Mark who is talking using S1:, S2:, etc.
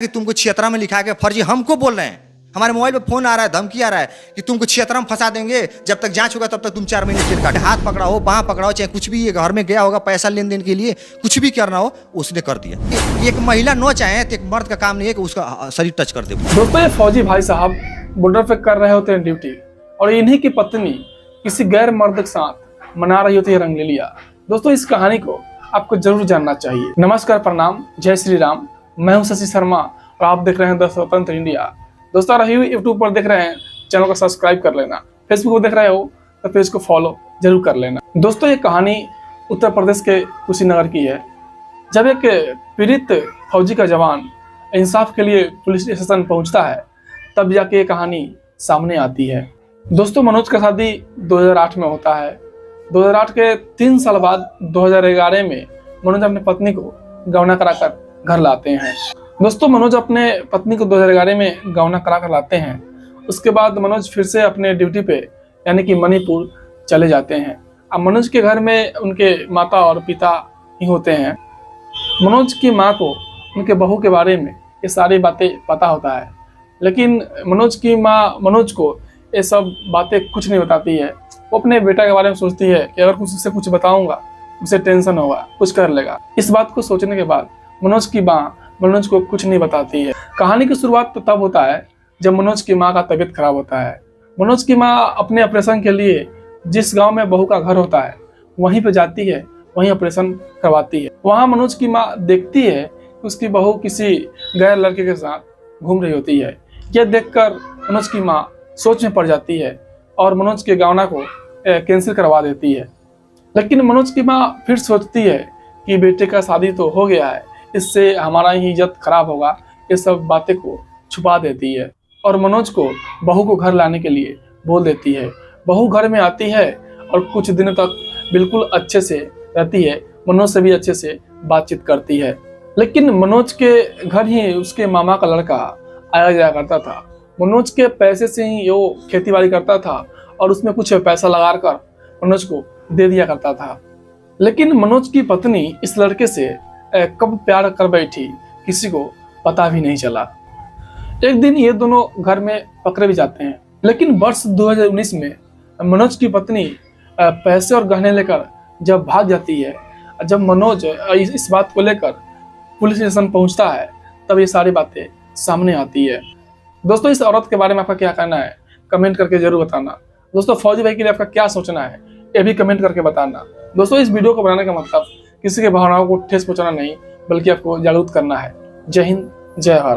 S1: कि तुमको छियतरा में लिखा के फर्जी हमको बोल रहे हैं। हमारे मोबाइल पे फोन आ रहा है, धमकी आ रहा है कि तुमको छियतरा में फंसा देंगे, जब तक जांच होगा तब तक तुम 4 महीने जेल काटे। हाथ पकड़ा हो, बाह पकड़ा हो, चाहे कुछ भी, ये घर में गया होगा पैसा लेन देन के लिए, कुछ भी करना हो उसने कर दिया। एक महिला नो चाहे तो एक मर्द का काम नहीं है कि उसका शरीर टच कर दे।
S2: दोस्तों, ये फौजी भाई साहब बॉर्डर पे कर रहे होते हैं ड्यूटी और इन्हीं की पत्नी किसी गैर मर्द के साथ मना रही होती है रंगलीलिया। दोस्तों, इस कहानी को आपको जरूर जानना चाहिए। नमस्कार, प्रणाम, जय श्री राम। मैं हूं शशि शर्मा और आप देख रहे हैं द स्वतंत्र इंडिया। दोस्तों, अगर यूट्यूब पर देख रहे हैं, चैनल को सब्सक्राइब कर लेना। फेसबुक पर देख रहे हो तो पेज को फॉलो जरूर कर लेना। दोस्तों, ये कहानी उत्तर प्रदेश के कुशीनगर की है। जब एक पीड़ित फौजी का जवान इंसाफ के लिए पुलिस स्टेशन पहुंचता है, तब जाके ये कहानी सामने आती है। दोस्तों, मनोज का शादी 2008 में होता है। 2008 के 3 साल बाद 2011 में मनोज अपनी पत्नी को गौना कराकर घर लाते हैं। दोस्तों, मनोज अपने पत्नी को 2011 में गौना कराकर लाते हैं। उसके बाद मनोज फिर से अपने ड्यूटी पे यानी कि मणिपुर चले जाते हैं। अब मनोज के घर में उनके माता और पिता ही होते हैं। मनोज की माँ को उनके बहू के बारे में ये सारी बातें पता होता है, लेकिन मनोज की माँ मनोज को ये सब बातें कुछ नहीं बताती है। वो अपने बेटा के बारे में सोचती है कि अगर उससे कुछ बताऊंगा उसे टेंशन होगा, कुछ कर लेगा। इस बात को सोचने के बाद मनोज की माँ मनोज को कुछ नहीं बताती है। कहानी की शुरुआत तो तब होता है जब मनोज की माँ का तबीयत खराब होता है। मनोज की माँ अपने ऑपरेशन के लिए जिस गांव में बहू का घर होता है वहीं पे जाती है, वहीं ऑपरेशन करवाती है। वहां मनोज की माँ देखती है कि उसकी बहू किसी गैर लड़के के साथ घूम रही होती है। यह देखकर मनोज की माँ सोच में पड़ जाती है और मनोज के गौना को कैंसिल करवा देती है। लेकिन मनोज की माँ फिर सोचती है कि बेटे का शादी तो हो गया है, इससे हमारा ही इज्जत खराब होगा। ये सब बातें को छुपा देती है और मनोज को बहू को घर लाने के लिए बोल देती है। बहू घर में आती है और कुछ दिनों तक बिल्कुल अच्छे से रहती है, मनोज से भी अच्छे से बातचीत करती है। लेकिन मनोज के घर ही उसके मामा का लड़का आया जाया करता था। मनोज के पैसे से ही वो खेती बाड़ी करता था और उसमें कुछ पैसा लगाकर मनोज को दे दिया करता था। लेकिन मनोज की पत्नी इस लड़के से कब प्यार कर बैठी किसी को पता भी नहीं चला। एक दिन ये दोनों घर में पकड़े भी जाते हैं। लेकिन वर्ष 2019 में मनोज की पत्नी पैसे और गहने लेकर जब भाग जाती है, जब मनोज इस बात को लेकर पुलिस स्टेशन पहुंचता है, तब ये सारी बातें सामने आती है। दोस्तों, इस औरत के बारे में आपका क्या कहना है, कमेंट करके जरूर बताना। दोस्तों, फौजी भाई के लिए आपका क्या सोचना है, ये भी कमेंट करके बताना। दोस्तों, इस वीडियो को बनाने का मतलब किसी के भावनाओं को ठेस पहुंचाना नहीं, बल्कि आपको जागरूक करना है। जय हिंद, जय भारत।